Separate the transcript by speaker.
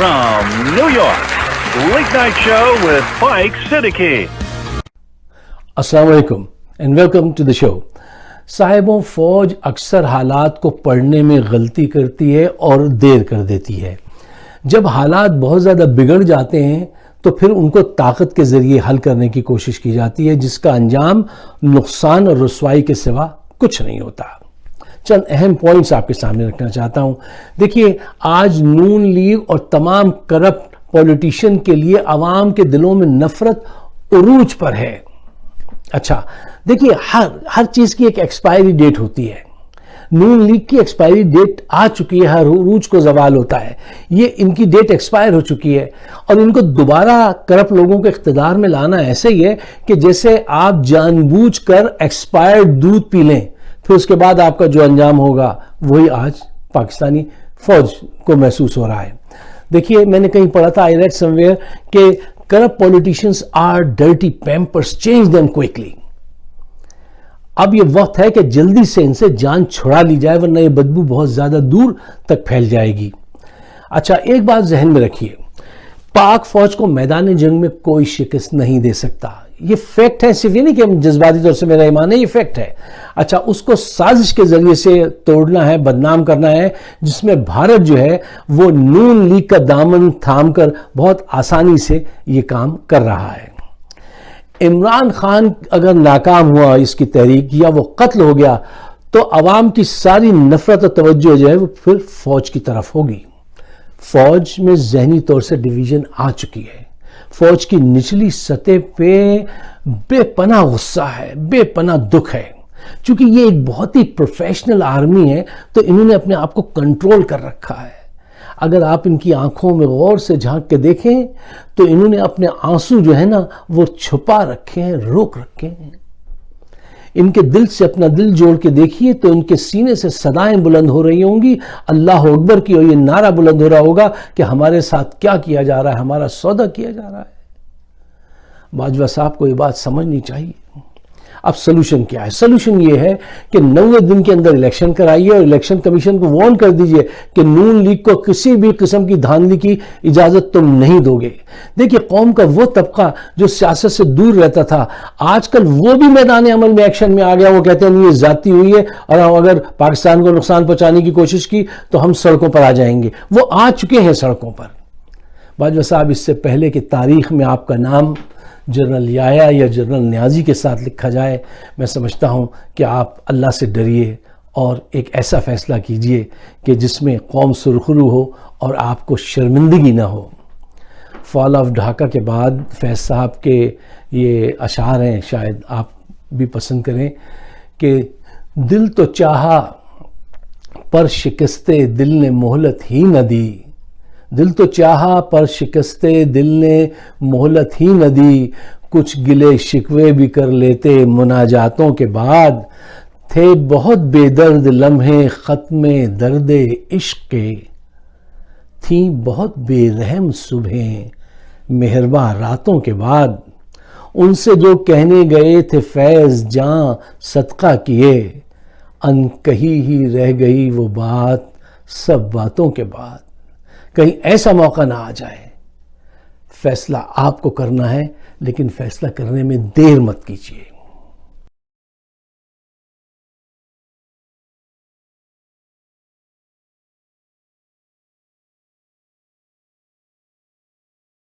Speaker 1: from New York, Late Night Show with Mike Siddiqui.
Speaker 2: अस्सलाम वालेकुम and welcome to the show. साहिबों, फौज अक्सर हालात को पढ़ने में गलती करती है और देर कर देती है। जब हालात बहुत ज़्यादा बिगड़ जाते हैं तो फिर उनको ताकत के ज़रिए हल करने की कोशिश की जाती है, जिसका अंजाम नुकसान और रुसवाई के सिवा कुछ नहीं होता। चंद अहम पॉइंट्स आपके सामने रखना चाहता हूं। देखिए, आज नून लीग और तमाम करप्ट पॉलिटिशियन के लिए अवाम के दिलों में नफरत उरूज पर है। अच्छा, देखिए, हर चीज की एक एक्सपायरी डेट होती है। नून लीग की एक्सपायरी डेट आ चुकी है, हर उरूज को जवाल होता है। ये इनकी डेट एक्सपायर हो चुकी है और इनको दोबारा करप्ट लोगों को इख्तिदार में लाना ऐसे ही है कि जैसे आप जानबूझकर एक्सपायर्ड दूध पी लें, फिर उसके बाद आपका जो अंजाम होगा वही आज पाकिस्तानी फौज को महसूस हो रहा है। देखिए, मैंने कहीं पढ़ा था, आई रेड समवेयर, कि corrupt politicians are dirty Pampers, change them quickly. अब ये वक्त है कि जल्दी से इनसे जान छुड़ा ली जाए, वरना ये बदबू बहुत ज्यादा दूर तक फैल जाएगी। अच्छा, एक बात जहन में रखिए, पाक फौज को मैदान जंग में कोई शिकस्त नहीं दे सकता। ये फैक्ट है, सिर्फ ये नहीं कि हम जज्बाती तौर से मेरा ईमान है, ये फैक्ट है। अच्छा, उसको साजिश के जरिए से तोड़ना है, बदनाम करना है, जिसमें भारत जो है वो नून लीग का दामन थामकर बहुत आसानी से ये काम कर रहा है। इमरान खान अगर नाकाम हुआ इसकी तहरीक या वो कत्ल हो गया तो अवाम की सारी नफरत और तवज्जो जो है वो फिर फौज की तरफ होगी। फौज में जहनी तौर से डिवीजन आ चुकी है। फौज की निचली सतह पे बेपनाह गुस्सा है, बेपनाह दुख है। चूंकि ये एक बहुत ही प्रोफेशनल आर्मी है तो इन्होंने अपने आप को कंट्रोल कर रखा है। अगर आप इनकी आंखों में गौर से झांक के देखें तो इन्होंने अपने आंसू जो है ना वो छुपा रखे हैं, रोक रखे हैं। इनके दिल से अपना दिल जोड़ के देखिए तो इनके सीने से सदाएं बुलंद हो रही होंगी, अल्लाह अकबर की, और ये नारा बुलंद हो रहा होगा कि हमारे साथ क्या किया जा रहा है, हमारा सौदा किया जा रहा है। बाजवा साहब को ये बात समझनी चाहिए। अब सोल्यूशन क्या है? सोल्यूशन ये है कि 90 दिन के अंदर इलेक्शन कराइए और इलेक्शन कमीशन को वार्न कर दीजिए कि नून लीग को किसी भी किस्म की धांधली की इजाजत तुम नहीं दोगे। देखिए, कौम का वो तबका जो सियासत से दूर रहता था, आजकल वो भी मैदान अमल में एक्शन में आ गया। वो कहते हैं ये ज्यादती हुई है और अगर पाकिस्तान को नुकसान पहुंचाने की कोशिश की तो हम सड़कों पर आ जाएंगे। वो आ चुके हैं सड़कों पर। बाजवा साहब, इससे पहले कि तारीख में आपका नाम जनरल याया या जनरल न्याजी के साथ लिखा जाए, मैं समझता हूं कि आप अल्लाह से डरिए और एक ऐसा फैसला कीजिए कि जिसमें कौम सुरखरू हो और आपको शर्मिंदगी ना हो। फॉल ऑफ ढाका के बाद फैज साहब के ये अशार हैं, शायद आप भी पसंद करें, कि दिल तो चाहा पर शिकस्ते दिल ने मोहलत ही न दी। दिल तो चाहा पर शिकस्ते दिल ने मोहलत ही न दी। कुछ गिले शिकवे भी कर लेते मुनाजातों के बाद। थे बहुत बेदर्द लम्हे ख़त्मे दर्दे इश्क के। थी बहुत बेरहम सुबहें मेहरबा रातों के बाद। उनसे जो कहने गए थे फैज़ जां सदका किए। अनकही ही रह गई वो बात सब बातों के बाद। कहीं ऐसा मौका ना आ जाए। फैसला आपको करना है, लेकिन फैसला करने में देर मत कीजिए।